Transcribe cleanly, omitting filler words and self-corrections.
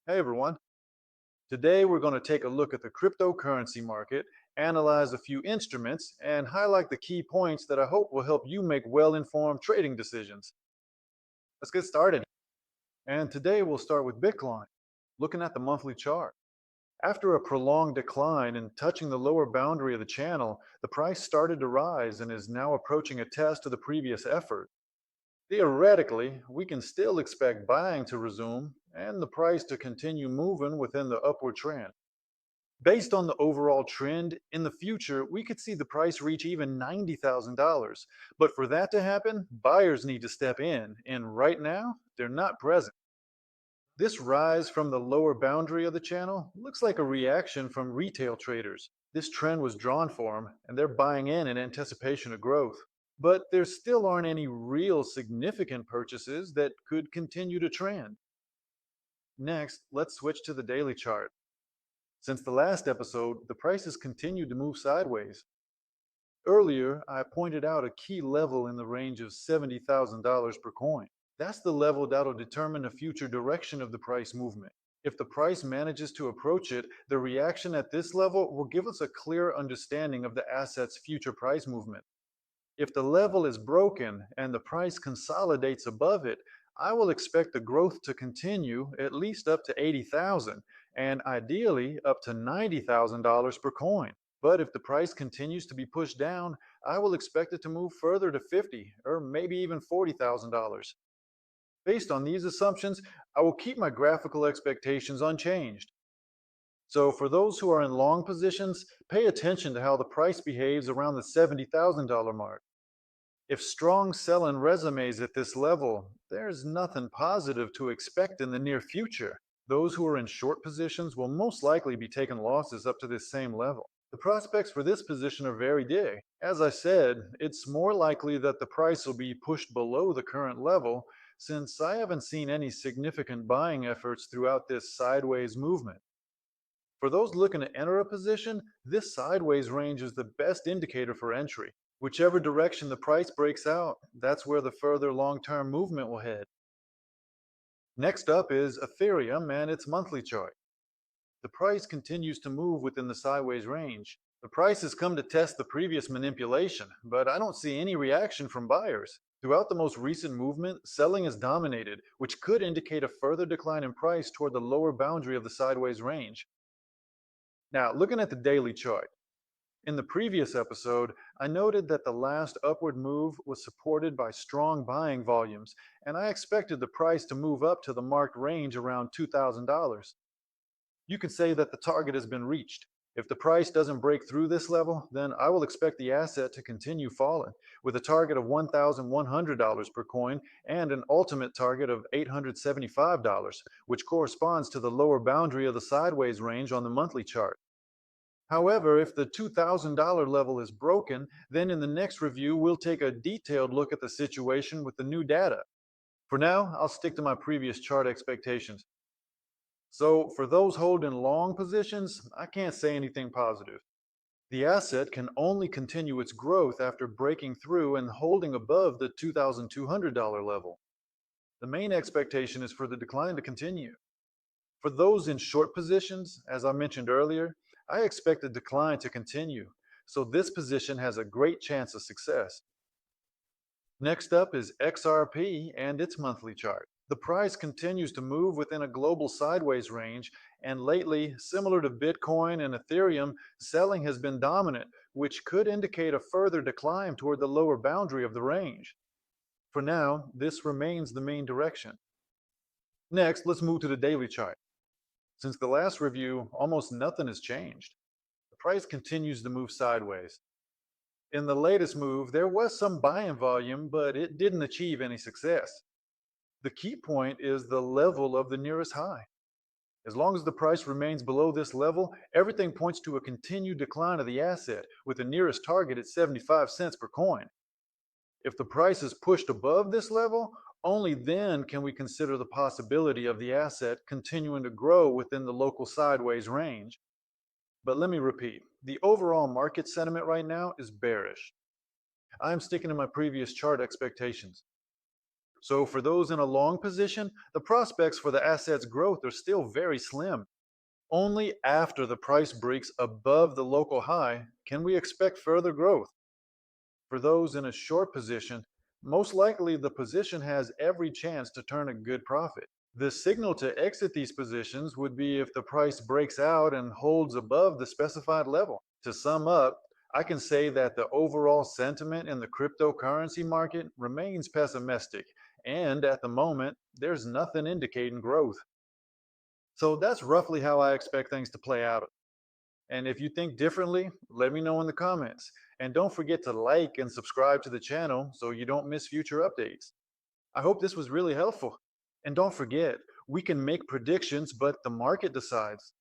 Hey everyone. Today we're going to take a look at the cryptocurrency market, analyze a few instruments, and highlight the key points that I hope will help you make well informed trading decisions. Let's get started. And today we'll start with Bitcoin, looking at the monthly chart. After a prolonged decline and touching the lower boundary of the channel, the price started to rise and is now approaching a test of the previous effort. Theoretically, we can still expect buying to resume and the price to continue moving within the upward trend. Based on the overall trend, in the future, we could see the price reach even $90,000. But for that to happen, buyers need to step in, and right now, they're not present. This rise from the lower boundary of the channel looks like a reaction from retail traders. This trend was drawn for them, and they're buying in anticipation of growth. But there still aren't any real significant purchases that could continue to trend. Next, let's switch to the daily chart. Since the last episode, the prices continued to move sideways. Earlier, I pointed out a key level in the range of $70,000 per coin. That's the level that'll determine the future direction of the price movement. If the price manages to approach it, the reaction at this level will give us a clear understanding of the asset's future price movement. If the level is broken and the price consolidates above it, I will expect the growth to continue at least up to 80,000 and ideally up to $90,000 per coin. But if the price continues to be pushed down, I will expect it to move further to 50 or maybe even $40,000. Based on these assumptions, I will keep my graphical expectations unchanged. So for those who are in long positions, pay attention to how the price behaves around the $70,000 mark. If strong selling resumes at this level, there's nothing positive to expect in the near future. Those who are in short positions will most likely be taking losses up to this same level. The prospects for this position are very dim. As I said, it's more likely that the price will be pushed below the current level since I haven't seen any significant buying efforts throughout this sideways movement. For those looking to enter a position, this sideways range is the best indicator for entry. Whichever direction the price breaks out, that's where the further long-term movement will head. Next up is Ethereum and its monthly chart. The price continues to move within the sideways range. The price has come to test the previous manipulation, but I don't see any reaction from buyers. Throughout the most recent movement, selling is dominated, which could indicate a further decline in price toward the lower boundary of the sideways range. Now, looking at the daily chart. In the previous episode, I noted that the last upward move was supported by strong buying volumes, and I expected the price to move up to the marked range around $2,000. You can say that the target has been reached. If the price doesn't break through this level, then I will expect the asset to continue falling, with a target of $1,100 per coin and an ultimate target of $875, which corresponds to the lower boundary of the sideways range on the monthly chart. However, if the $2,000 level is broken, then in the next review, we'll take a detailed look at the situation with the new data. For now, I'll stick to my previous chart expectations. So, for those holding long positions, I can't say anything positive. The asset can only continue its growth after breaking through and holding above the $2,200 level. The main expectation is for the decline to continue. For those in short positions, as I mentioned earlier, I expect the decline to continue, so this position has a great chance of success. Next up is XRP and its monthly chart. The price continues to move within a global sideways range, and lately, similar to Bitcoin and Ethereum, selling has been dominant, which could indicate a further decline toward the lower boundary of the range. For now, this remains the main direction. Next, let's move to the daily chart. Since the last review, almost nothing has changed. The price continues to move sideways. In the latest move, there was some buying volume, but it didn't achieve any success. The key point is the level of the nearest high. As long as the price remains below this level, everything points to a continued decline of the asset, with the nearest target at 75 cents per coin. If the price is pushed above this level, only then can we consider the possibility of the asset continuing to grow within the local sideways range. But let me repeat, the overall market sentiment right now is bearish. I'm sticking to my previous chart expectations. So for those in a long position, the prospects for the asset's growth are still very slim. Only after the price breaks above the local high can we expect further growth. For those in a short position, most likely the position has every chance to turn a good profit. The signal to exit these positions would be if the price breaks out and holds above the specified level. To sum up, I can say that the overall sentiment in the cryptocurrency market remains pessimistic, and at the moment, there's nothing indicating growth. So that's roughly how I expect things to play out. And if you think differently, let me know in the comments. And don't forget to like and subscribe to the channel so you don't miss future updates. I hope this was really helpful. And don't forget, we can make predictions, but the market decides.